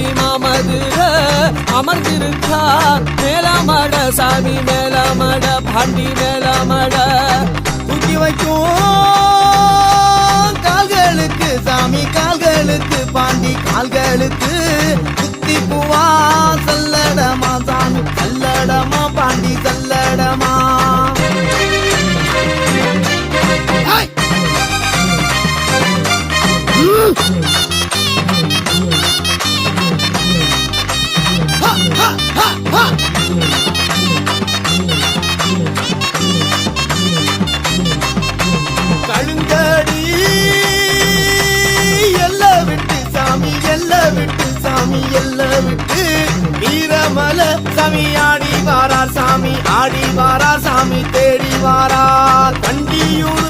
சாமி மாமதுர அமர்ந்திருக்கார் மேலாமட சாமி மேலாமட பாண்டி மேலாமட தூக்கி வைக்கும் கால்களுக்கு சாமி கால்களுக்கு பாண்டி கால்களுக்கு குத்தி பூவா சல்லடமா சாமி சல்லடமா பாண்டி சல்லடமா கழுங்கடி எல்ல விட்டு சாமி எல்ல விட்டு சாமி எல்ல விட்டு வீரமல சாமி ஆடி வாரார் சாமி ஆடி வாரார் சாமி தேடி வாரார் கண்டியூர்